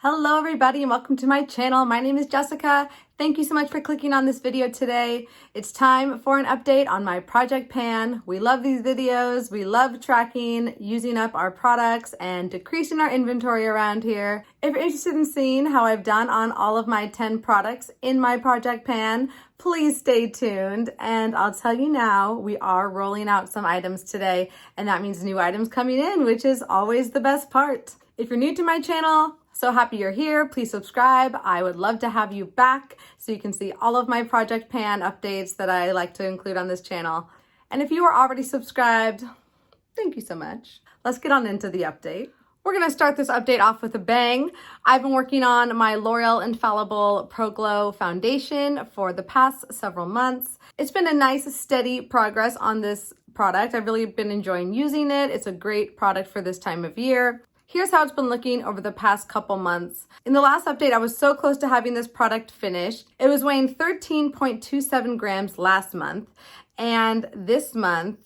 Hello everybody and welcome to my channel. My name is Jessica. Thank you so much for clicking on this video today. It's time for an update on my project pan. We love these videos. We love tracking, using up our products and decreasing our inventory around here. If you're interested in seeing how I've done on all of my 10 products in my project pan, please stay tuned. And I'll tell you now, we are rolling out some items today, and that means new items coming in, which is always the best part. If you're new to my channel, so happy you're here. Please subscribe. I would love to have you back so you can see all of my project pan updates that I like to include on this channel. And if you are already subscribed, thank you so much. Let's get on into the update. We're gonna start this update off with a bang. I've been working on my L'Oreal Infallible Pro Glow foundation for the past several months. It's been a nice, steady progress on this product. I've really been enjoying using it. It's a great product for this time of year. Here's how it's been looking over the past couple months. In the last update, I was so close to having this product finished. It was weighing 13.27 grams last month, and this month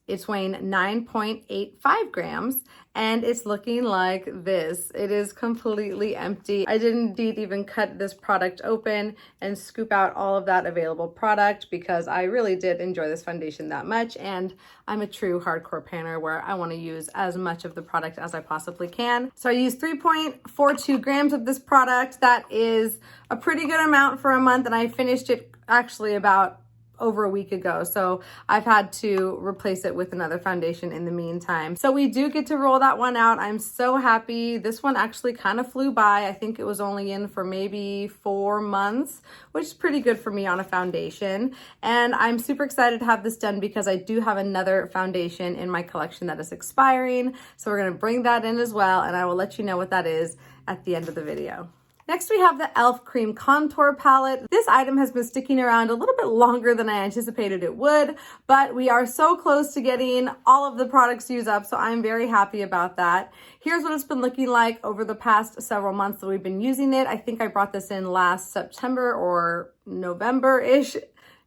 it's weighing 9.85 grams, and it's looking like this. It is completely empty. I did indeed even cut this product open and scoop out all of that available product because I really did enjoy this foundation that much, and I'm a true hardcore panner where I want to use as much of the product as I possibly can. So I used 3.42 grams of this product. That is a pretty good amount for a month, and I finished it actually about over a week ago. So I've had to replace it with another foundation in the meantime. So we do get to roll that one out. I'm so happy. This one actually kind of flew by. I think it was only in for maybe 4 months, which is pretty good for me on a foundation. And I'm super excited to have this done because I do have another foundation in my collection that is expiring. So we're going to bring that in as well, and I will let you know what that is at the end of the video. Next, we have the e.l.f. Cream Contour Palette. This item has been sticking around a little bit longer than I anticipated it would, but we are so close to getting all of the products used up, so I'm very happy about that. Here's what it's been looking like over the past several months that we've been using it. I think I brought this in last September or November-ish.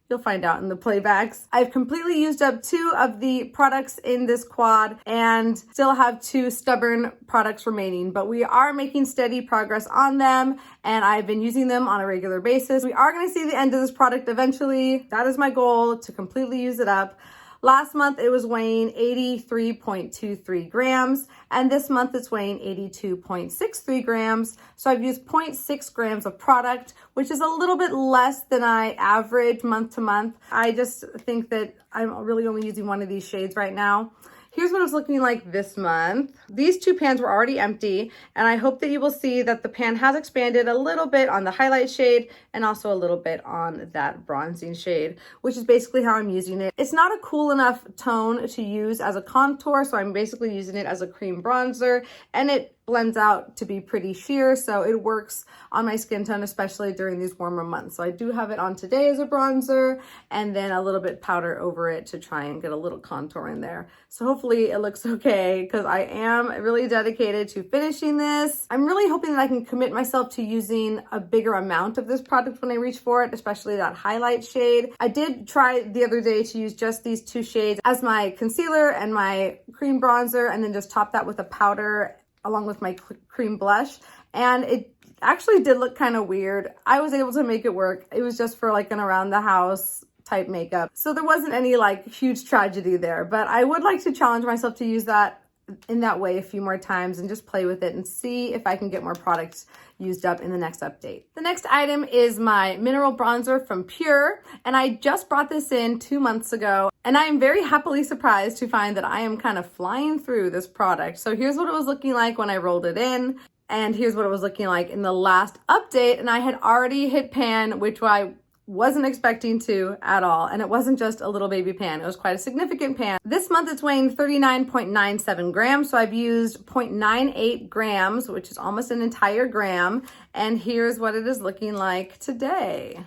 You'll find out in the playbacks. I've completely used up 2 of the products in this quad and still have 2 stubborn products remaining, but we are making steady progress on them, and I've been using them on a regular basis. We are gonna see the end of this product eventually. That is my goal, to completely use it up. Last month, it was weighing 83.23 grams, and this month it's weighing 82.63 grams. So I've used 0.6 grams of product, which is a little bit less than I average month to month. I just think that I'm really only using one of these shades right now. Here's what it's looking like this month. These 2 pans were already empty, and I hope that you will see that the pan has expanded a little bit on the highlight shade and also a little bit on that bronzing shade, which is basically how I'm using it. It's not a cool enough tone to use as a contour, so I'm basically using it as a cream bronzer, and it blends out to be pretty sheer, so it works on my skin tone, especially during these warmer months. So I do have it on today as a bronzer, and then a little bit powder over it to try and get a little contour in there. So hopefully it looks okay, because I am really dedicated to finishing this. I'm really hoping that I can commit myself to using a bigger amount of this product when I reach for it, especially that highlight shade. I did try the other day to use just these 2 shades as my concealer and my cream bronzer, and then just top that with a powder along with my cream blush, and it actually did look kind of weird. I was able to make it work. It was just for like an around the house type makeup, so there wasn't any like huge tragedy there, but I would like to challenge myself to use that in that way a few more times and just play with it and see if I can get more products used up in the next update. The next item is my mineral bronzer from Pure, and I just brought this in 2 months ago, and I am very happily surprised to find that I am kind of flying through this product. So here's what it was looking like when I rolled it in, and here's what it was looking like in the last update, and I had already hit pan, which I wasn't expecting to at all, and it wasn't just a little baby pan. It was quite a significant pan. This month it's weighing 39.97 grams, so I've used 0.98 grams, which is almost an entire gram, and here's what it is looking like today.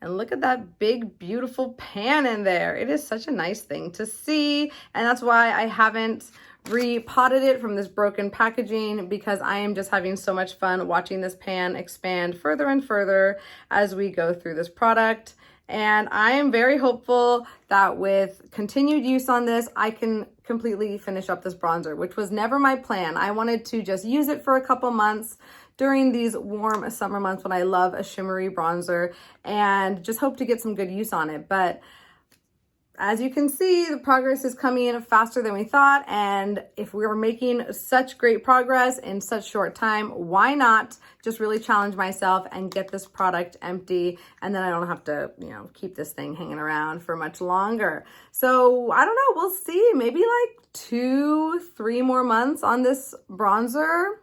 And look at that big, beautiful pan in there. It is such a nice thing to see, and that's why I haven't repotted it from this broken packaging, because I am just having so much fun watching this pan expand further and further as we go through this product. And I am very hopeful that with continued use on this, I can completely finish up this bronzer, which was never my plan. I wanted to just use it for a couple months during these warm summer months when I love a shimmery bronzer, and just hope to get some good use on it. But as you can see, the progress is coming in faster than we thought, and if we were making such great progress in such short time, why not just really challenge myself and get this product empty, and then I don't have to, you know, keep this thing hanging around for much longer. So I don't know, we'll see, maybe like 2-3 more months on this bronzer.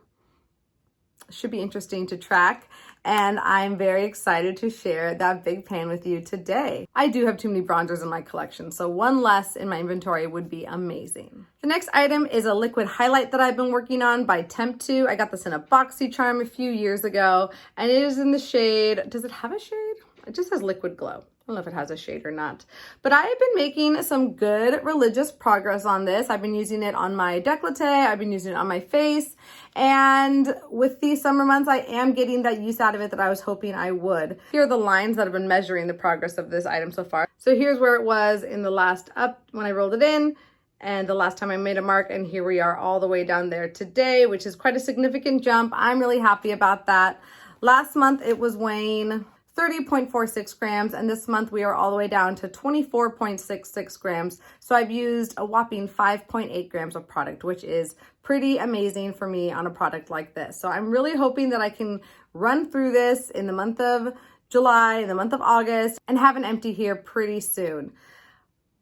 Should be interesting to track, and I'm very excited to share that big pan with you today. I do have too many bronzers in my collection, so one less in my inventory would be amazing. The next item is a liquid highlight that I've been working on by Temptu. I got this in a BoxyCharm a few years ago, and it is in the shade, does it have a shade? It just says Liquid Glow. I don't know if it has a shade or not, but I have been making some good religious progress on this. I've been using it on my décolleté, I've been using it on my face, and with these summer months, I am getting that use out of it that I was hoping I would. Here are the lines that have been measuring the progress of this item so far. So here's where it was in the last up when I rolled it in, and the last time I made a mark, and here we are all the way down there today, which is quite a significant jump. I'm really happy about that. Last month it was weighing 30.46 grams, and this month we are all the way down to 24.66 grams. So I've used a whopping 5.8 grams of product, which is pretty amazing for me on a product like this. So I'm really hoping that I can run through this in the month of July, in the month of August, and have an empty here pretty soon.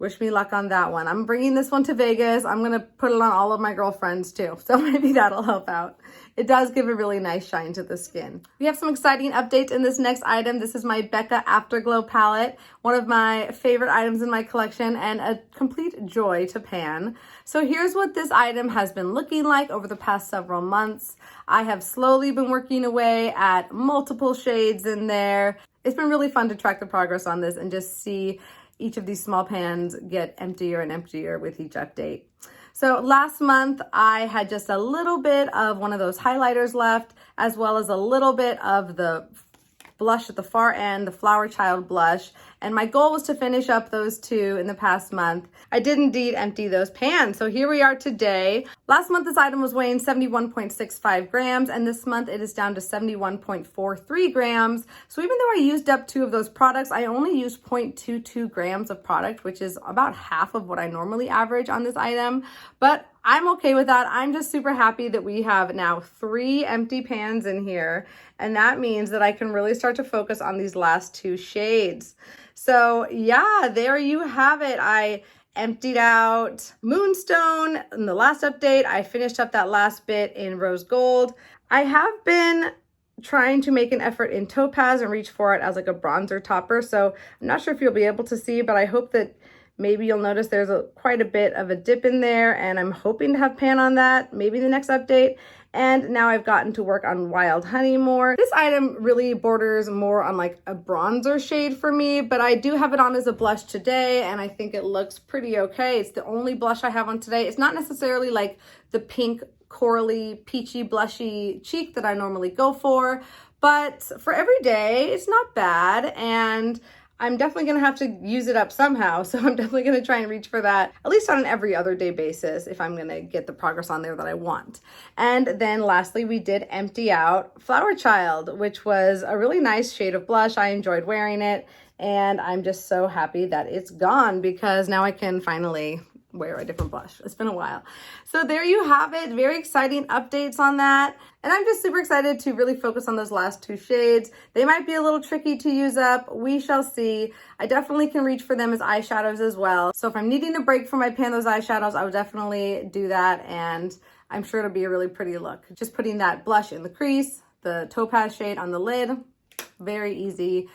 Wish me luck on that one. I'm bringing this one to Vegas. I'm gonna put it on all of my girlfriends too, so maybe that'll help out. It does give a really nice shine to the skin. We have some exciting updates in this next item. This is my Becca Afterglow palette, one of my favorite items in my collection and a complete joy to pan. So here's what this item has been looking like over the past several months. I have slowly been working away at multiple shades in there. It's been really fun to track the progress on this and just see each of these small pans get emptier and emptier with each update. So last month I had just a little bit of one of those highlighters left, as well as a little bit of the blush at the far end, the Flower Child blush, and my goal was to finish up those two in the past month. I did indeed empty those pans, so here we are today. Last month this item was weighing 71.65 grams, and this month it is down to 71.43 grams. So even though I used up 2 of those products, I only used 0.22 grams of product, which is about half of what I normally average on this item, but I'm okay with that. I'm just super happy that we have now 3 empty pans in here, and that means that I can really start to focus on these last 2 shades. So yeah, there you have it. I emptied out Moonstone in the last update. I finished up that last bit in Rose Gold. I have been trying to make an effort in Topaz and reach for it as like a bronzer topper. So I'm not sure if you'll be able to see, but I hope that maybe you'll notice there's quite a bit of a dip in there, and I'm hoping to have pan on that, maybe the next update. And now I've gotten to work on Wild Honey more. This item really borders more on like a bronzer shade for me, but I do have it on as a blush today, and I think it looks pretty okay. It's the only blush I have on today. It's not necessarily like the pink, corally, peachy, blushy cheek that I normally go for, but for every day, it's not bad, and I'm definitely going to have to use it up somehow, so I'm definitely going to try and reach for that, at least on an every other day basis, if I'm going to get the progress on there that I want. And then lastly, we did empty out Flower Child, which was a really nice shade of blush. I enjoyed wearing it, and I'm just so happy that it's gone because now I can finally wear a different blush. It's been a while. So there you have it. Very exciting updates on that. And I'm just super excited to really focus on those last 2 shades. They might be a little tricky to use up. We shall see. I definitely can reach for them as eyeshadows as well. So if I'm needing a break from my pan those eyeshadows, I would definitely do that. And I'm sure it'll be a really pretty look. Just putting that blush in the crease, the Topaz shade on the lid, very easy.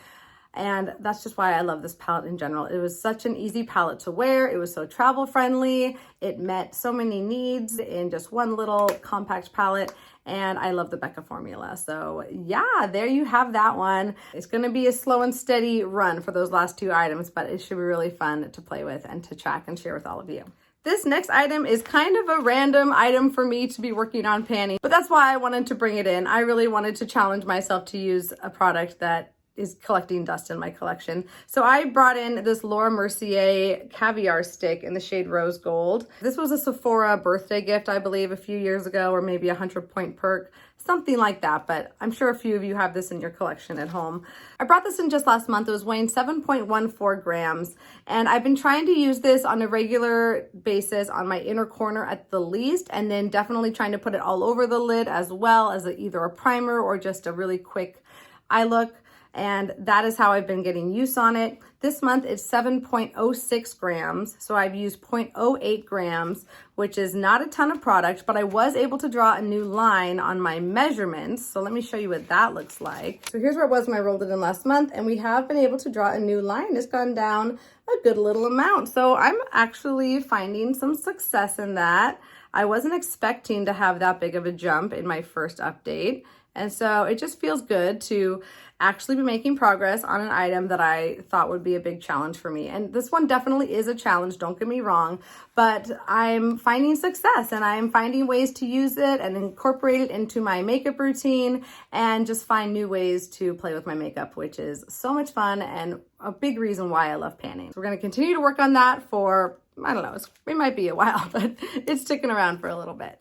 And that's just why I love this palette in general. It was such an easy palette to wear. It was so travel friendly. It met so many needs in just one little compact palette. And I love the Becca formula. So yeah, there you have that one. It's going to be a slow and steady run for those last 2 items, but it should be really fun to play with and to track and share with all of you. This next item is kind of a random item for me to be working on panning, but that's why I wanted to bring it in. I really wanted to challenge myself to use a product that is collecting dust in my collection. So I brought in this Mercier Caviar Stick in the shade Rose Gold. This was a Sephora birthday gift, I believe, a few years ago, or maybe a 100-point perk, something like that, but I'm sure a few of you have this in your collection at home. I brought this in just last month. It was weighing 7.14 grams, and I've been trying to use this on a regular basis on my inner corner at the least, and then definitely trying to put it all over the lid as well as either a primer or just a really quick eye look. And that is how I've been getting use on it. This month it's 7.06 grams, so I've used 0.08 grams, which is not a ton of product, but I was able to draw a new line on my measurements. So let me show you what that looks like. So here's where it was when I rolled it in last month, and we have been able to draw a new line. It's gone down a good little amount. So I'm actually finding some success in that. I wasn't expecting to have that big of a jump in my first update. And so it just feels good to actually be making progress on an item that I thought would be a big challenge for me. And this one definitely is a challenge, don't get me wrong, but I'm finding success and I'm finding ways to use it and incorporate it into my makeup routine and just find new ways to play with my makeup, which is so much fun and a big reason why I love panning. So we're gonna continue to work on that for, I don't know, it might be a while, but it's sticking around for a little bit.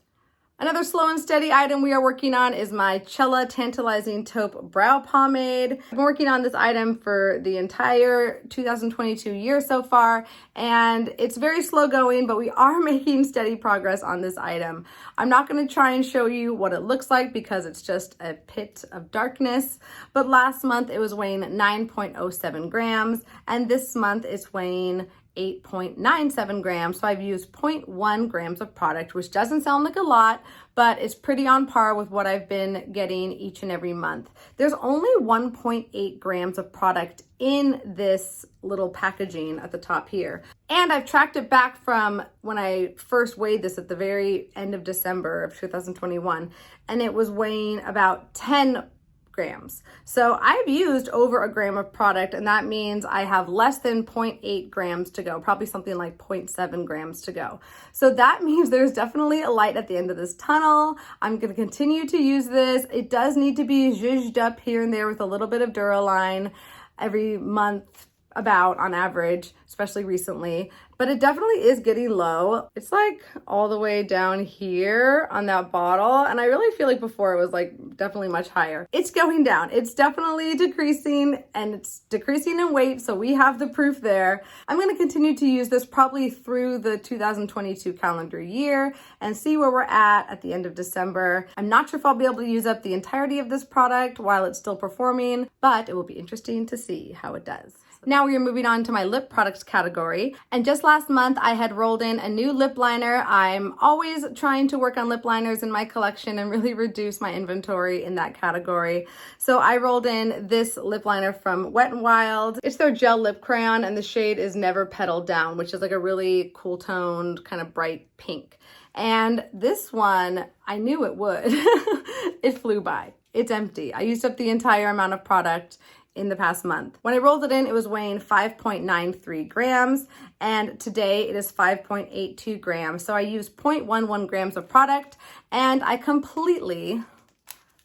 Another slow and steady item we are working on is my Cella Tantalizing Taupe Brow Pomade. I've been working on this item for the entire 2022 year so far, and it's very slow going, but we are making steady progress on this item. I'm not going to try and show you what it looks like because it's just a pit of darkness, but last month it was weighing 9.07 grams, and this month it's weighing 8.97 grams. So I've used 0.1 grams of product, which doesn't sound like a lot, but it's pretty on par with what I've been getting each and every month. There's only 1.8 grams of product in this little packaging at the top here. And I've tracked it back from when I first weighed this at the very end of December of 2021, and it was weighing about 10 grams. So I've used over a gram of product, and that means I have less than 0.8 grams to go, probably something like 0.7 grams to go. So that means there's definitely a light at the end of this tunnel. I'm going to continue to use this. It does need to be zhuzhed up here and there with a little bit of Duraline every month, about on average, especially recently, but it definitely is getting low. It's like all the way down here on that bottle, and I really feel like before it was like definitely much higher. It's going down. It's definitely decreasing, and it's decreasing in weight, so we have the proof there. I'm going to continue to use this probably through the 2022 calendar year and see where we're at the end of December. I'm not sure if I'll be able to use up the entirety of this product while it's still performing, but it will be interesting to see how it does. Now we are moving on to my lip products category. And just last month, I had rolled in a new lip liner. I'm always trying to work on lip liners in my collection and really reduce my inventory in that category. So I rolled in this lip liner from Wet n Wild. It's their gel lip crayon, and the shade is Never Petal Down, which is like a really cool toned, kind of bright pink. And this one, I knew it would. It flew by. It's empty. I used up the entire amount of product in the past month. When I rolled it in, it was weighing 5.93 grams, and today it is 5.82 grams. So I used 0.11 grams of product, and I completely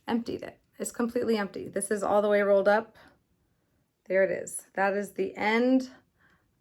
emptied it. It's completely empty. This is all the way rolled up. There it is. That is the end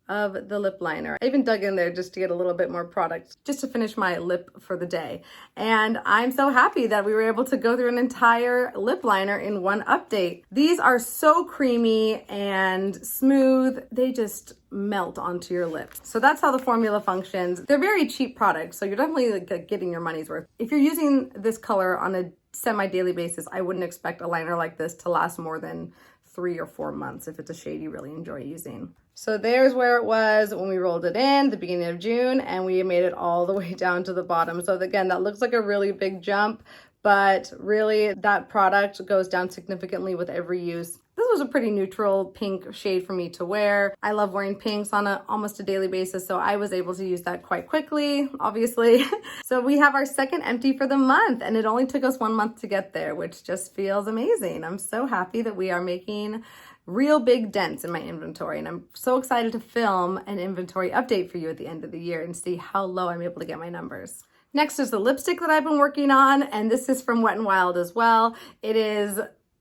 of the lip liner. I even dug in there just to get a little bit more product, just to finish my lip for the day. And I'm so happy that we were able to go through an entire lip liner in one update. These are so creamy and smooth. They just melt onto your lips. So that's how the formula functions. They're very cheap products, so you're definitely like getting your money's worth. If you're using this color on a semi-daily basis, I wouldn't expect a liner like this to last more than 3 or 4 months if it's a shade you really enjoy using. So there's where it was when we rolled it in the beginning of June, and we made it all the way down to the bottom. So again, that looks like a really big jump, but really that product goes down significantly with every use. This was a pretty neutral pink shade for me to wear. I love wearing pinks on almost a daily basis, so I was able to use that quite quickly, obviously. So we have our second empty for the month, and it only took us 1 month to get there, which just feels amazing. I'm so happy that we are making real big dents in my inventory, and I'm so excited to film an inventory update for you at the end of the year and see how low I'm able to get my numbers. Next is the lipstick that I've been working on, and this is from Wet n Wild as well. It is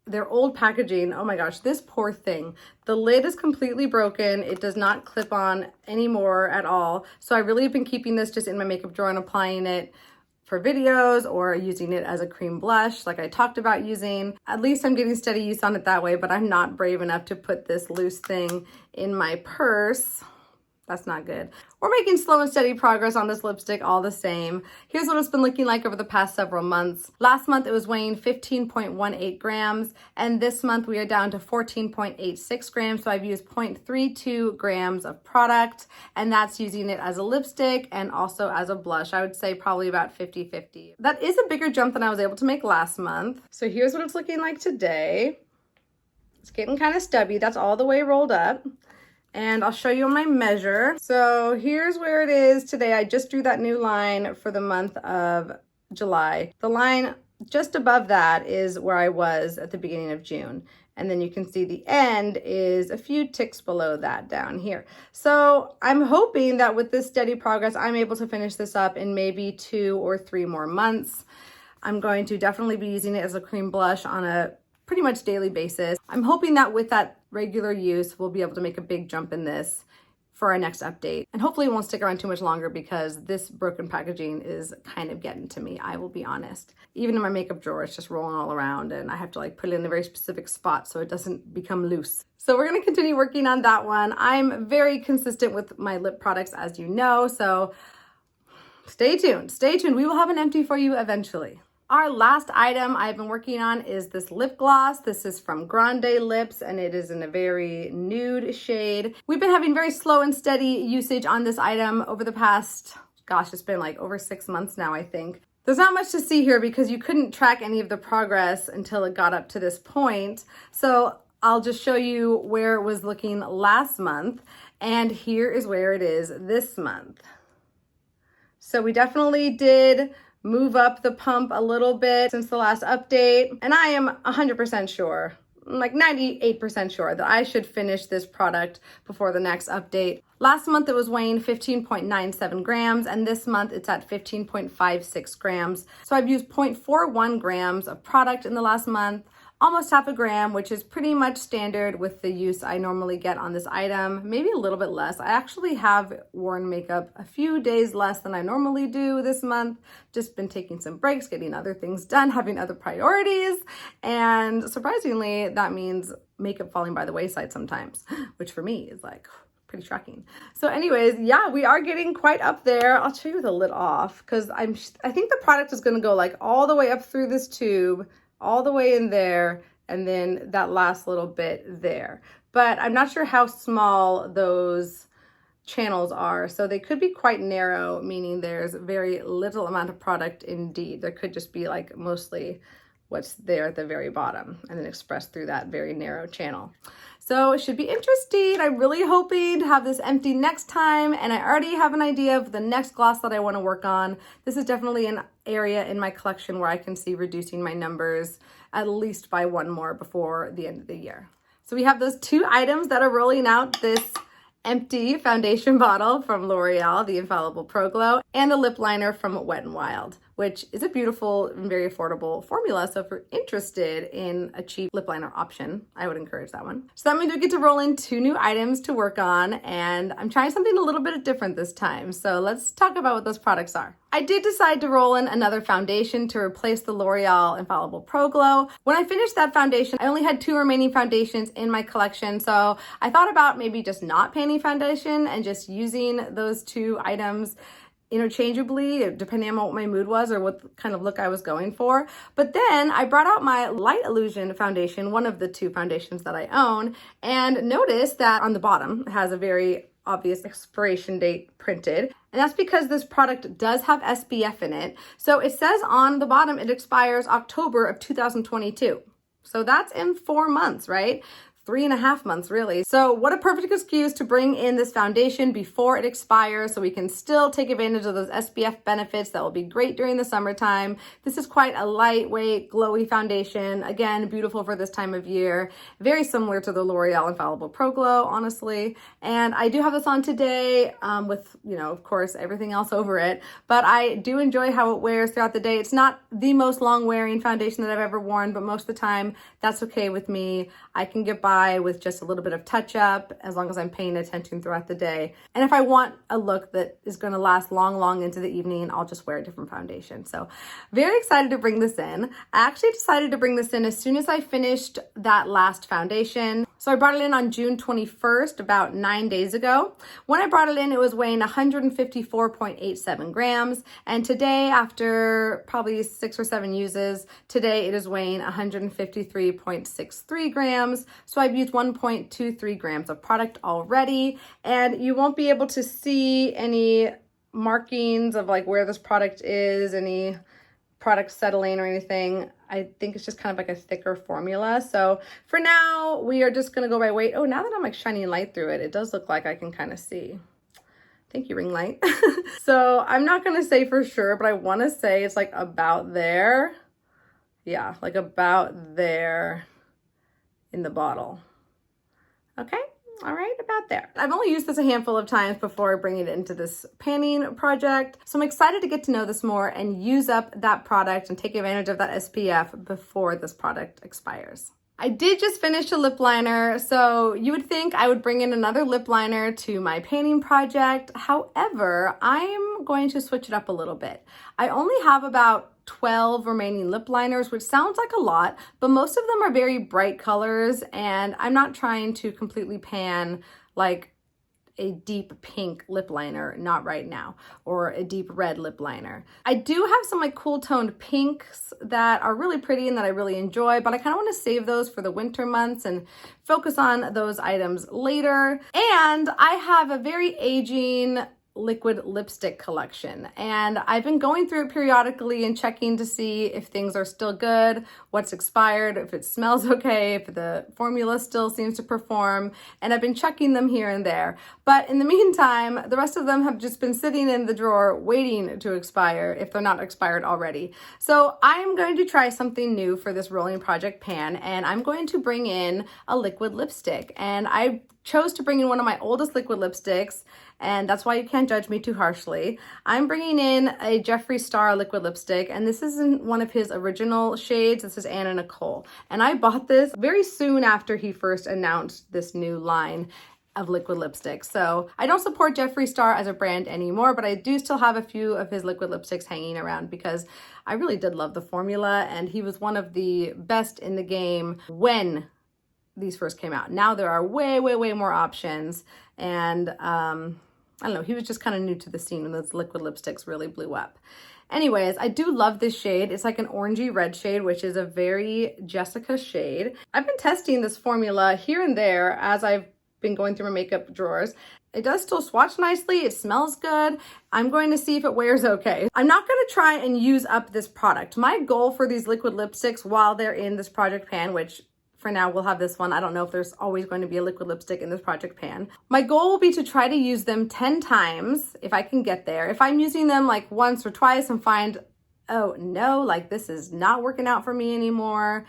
their old packaging. Oh my gosh, this poor thing. The lid is completely broken. It does not clip on anymore at all. So I really have been keeping this just in my makeup drawer and applying it for videos or using it as a cream blush like I talked about using. At least I'm getting steady use on it that way, but I'm not brave enough to put this loose thing in my purse. That's not good. We're making slow and steady progress on this lipstick all the same. Here's what it's been looking like over the past several months. Last month it was weighing 15.18 grams, and this month we are down to 14.86 grams. So I've used 0.32 grams of product, and that's using it as a lipstick and also as a blush. I would say probably about 50-50. That is a bigger jump than I was able to make last month. So here's what it's looking like today. It's getting kind of stubby. That's all the way rolled up. And I'll show you my measure. So here's where it is today. I just drew that new line for the month of July. The line just above that is where I was at the beginning of June. And then you can see the end is a few ticks below that down here. So I'm hoping that with this steady progress, I'm able to finish this up in maybe 2 or 3 more months. I'm going to definitely be using it as a cream blush on a pretty much daily basis. I'm hoping that with that regular use, we'll be able to make a big jump in this for our next update. And hopefully it won't stick around too much longer because this broken packaging is kind of getting to me, I will be honest. Even in my makeup drawer, it's just rolling all around and I have to like put it in a very specific spot so it doesn't become loose. So we're gonna continue working on that one. I'm very consistent with my lip products, as you know, so stay tuned, stay tuned. We will have an empty for you eventually. Our last item I've been working on is this lip gloss. This is from GrandeLips and it is in a very nude shade. We've been having very slow and steady usage on this item over the past, gosh, it's been like over 6 months now, I think. There's not much to see here because you couldn't track any of the progress until it got up to this point. So I'll just show you where it was looking last month. And here is where it is this month. So we definitely did move up the pump a little bit since the last update. And I am 100% sure, like 98% sure that I should finish this product before the next update. Last month it was weighing 15.97 grams and this month it's at 15.56 grams. So I've used 0.41 grams of product in the last month, almost half a gram, which is pretty much standard with the use I normally get on this item, maybe a little bit less. I actually have worn makeup a few days less than I normally do this month. Just been taking some breaks, getting other things done, having other priorities. And surprisingly, that means makeup falling by the wayside sometimes, which for me is like pretty shocking. So anyways, yeah, we are getting quite up there. I'll show you the lid off because I think the product is gonna go like all the way up through this tube, all the way in there, and then that last little bit there. But I'm not sure how small those channels are. So they could be quite narrow, meaning there's very little amount of product indeed. There could just be like mostly what's there at the very bottom and then expressed through that very narrow channel. So it should be interesting. I'm really hoping to have this empty next time, and I already have an idea of the next gloss that I want to work on. This is definitely an area in my collection where I can see reducing my numbers at least by 1 more before the end of the year. So we have those 2 items that are rolling out this empty foundation bottle from Loreal, the Infallible Pro Glow, and the lip liner from Wet n Wild, which is a beautiful and very affordable formula. So if you're interested in a cheap lip liner option, I would encourage that one. So that means we get to roll in 2 new items to work on, and I'm trying something a little bit different this time. So let's talk about what those products are. I did decide to roll in another foundation to replace the Loreal Infallible Pro Glow. When I finished that foundation, I only had 2 remaining foundations in my collection. So I thought about maybe just not painting foundation and just using those 2 items interchangeably, depending on what my mood was or what kind of look I was going for. But then I brought out my Light Illusion foundation, one of the 2 foundations that I own, and noticed that on the bottom it has a very obvious expiration date printed. And that's because this product does have SPF in it. So it says on the bottom it expires October of 2022. So that's in 4 months, right? 3.5 months really. So what a perfect excuse to bring in this foundation before it expires so we can still take advantage of those SPF benefits that will be great during the summertime. This is quite a lightweight, glowy foundation. Again, beautiful for this time of year. Very similar to the L'Oreal Infallible Pro Glow, honestly. And I do have this on today with, you know, of course, everything else over it. But I do enjoy how it wears throughout the day. It's not the most long wearing foundation that I've ever worn, but most of the time that's okay with me. I can get by with just a little bit of touch up as long as I'm paying attention throughout the day. And if I want a look that is going to last long into the evening, I'll just wear a different foundation. So very excited to bring this in. I actually decided to bring this in as soon as I finished that last foundation. So I brought it in on June 21st, about 9 days ago. When I brought it in, it was weighing 154.87 grams. And today, after probably 6 or 7 uses, today it is weighing 153.63 grams. So I've used 1.23 grams of product already. And you won't be able to see any markings of like where this product is, any product settling or anything. I think it's just kind of like a thicker formula. So for now, we are just going to go by weight. Oh, now that I'm like shining light through it, it does look like I can kind of see. Thank you, ring light. So I'm not going to say for sure, but I want to say it's like about there. Yeah, like about there in the bottle. Okay. All right, about there. I've only used this a handful of times before bringing it into this panning project. So I'm excited to get to know this more and use up that product and take advantage of that SPF before this product expires. I did just finish a lip liner, so you would think I would bring in another lip liner to my painting project. However, I'm going to switch it up a little bit. I only have about 12 remaining lip liners, which sounds like a lot, but most of them are very bright colors, and I'm not trying to completely pan like a deep pink lip liner, not right now, or a deep red lip liner. I do have some like cool toned pinks that are really pretty and that I really enjoy, but I kind of want to save those for the winter months and focus on those items later. And I have a very aging liquid lipstick collection, and I've been going through it periodically and checking to see if things are still good, what's expired, if it smells okay, if the formula still seems to perform, and I've been checking them here and there. But in the meantime, the rest of them have just been sitting in the drawer waiting to expire if they're not expired already. So I'm going to try something new for this rolling project pan, and I'm going to bring in a liquid lipstick. And I chose to bring in one of my oldest liquid lipsticks, and that's why you can't judge me too harshly. I'm bringing in a Jeffree Star liquid lipstick, and this isn't one of his original shades. This is Anna Nicole, and I bought this very soon after he first announced this new line of liquid lipsticks. So I don't support Jeffree Star as a brand anymore, but I do still have a few of his liquid lipsticks hanging around because I really did love the formula, and he was one of the best in the game when these first came out. Now there are way more options, and I don't know, he was just kind of new to the scene when those liquid lipsticks really blew up. Anyways, I do love this shade. It's like an orangey red shade, which is a very Jessica shade. I've been testing this formula here and there as I've been going through my makeup drawers. It does still swatch nicely. It smells good. I'm going to see if it wears okay. I'm not going to try and use up this product. My goal for these liquid lipsticks while they're in this project pan, which for now we'll have this one. I don't know if there's always going to be a liquid lipstick in this project pan. My goal will be to try to use them 10 times if I can get there. If I'm using them like once or twice and find, oh no, like this is not working out for me anymore,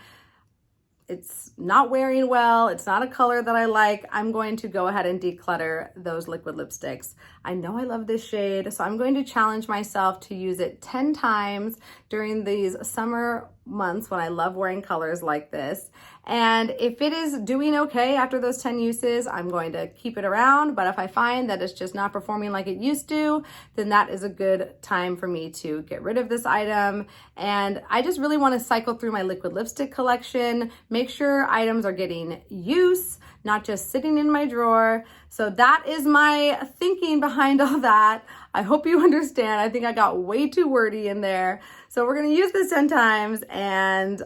it's not wearing well, it's not a color that I like, I'm going to go ahead and declutter those liquid lipsticks. I know I love this shade, so I'm going to challenge myself to use it 10 times during these summer months when I love wearing colors like this. And if it is doing okay after those 10 uses, I'm going to keep it around. But if I find that it's just not performing like it used to, then that is a good time for me to get rid of this item. And I just really want to cycle through my liquid lipstick collection, make sure items are getting use, not just sitting in my drawer. So that is my thinking behind all that. I hope you understand. I think I got way too wordy in there. So we're going to use this 10 times and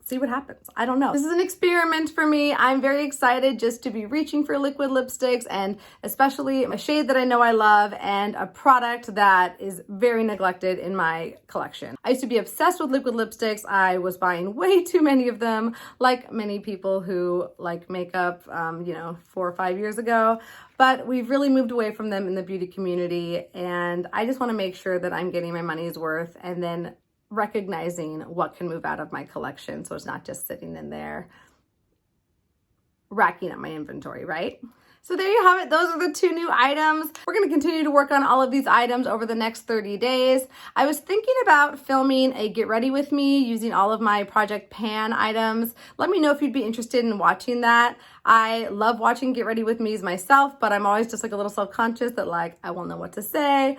see what happens. I don't know. This is an experiment for me. I'm very excited just to be reaching for liquid lipsticks, and especially a shade that I know I love and a product that is very neglected in my collection. I used to be obsessed with liquid lipsticks. I was buying way too many of them, like many people who like makeup, 4 or 5 years ago. But we've really moved away from them in the beauty community, and I just want to make sure that I'm getting my money's worth and then recognizing what can move out of my collection so it's not just sitting in there racking up my inventory, right? So there you have it. Those are the 2 new items. We're going to continue to work on all of these items over the next 30 days. I was thinking about filming a get ready with me using all of my Project Pan items. Let me know if you'd be interested in watching that. I love watching get ready with me's myself, but I'm always just like a little self-conscious that like I won't know what to say,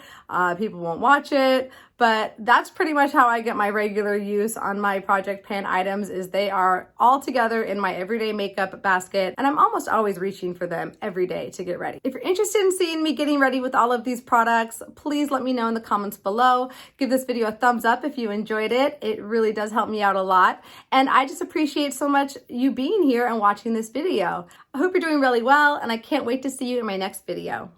people won't watch it. But that's pretty much how I get my regular use on my Project Pan items, is they are all together in my everyday makeup basket, and I'm almost always reaching for them every day to get ready. If you're interested in seeing me getting ready with all of these products, please let me know in the comments below. Give this video a thumbs up if you enjoyed it. It really does help me out a lot. And I just appreciate so much you being here and watching this video. I hope you're doing really well, and I can't wait to see you in my next video.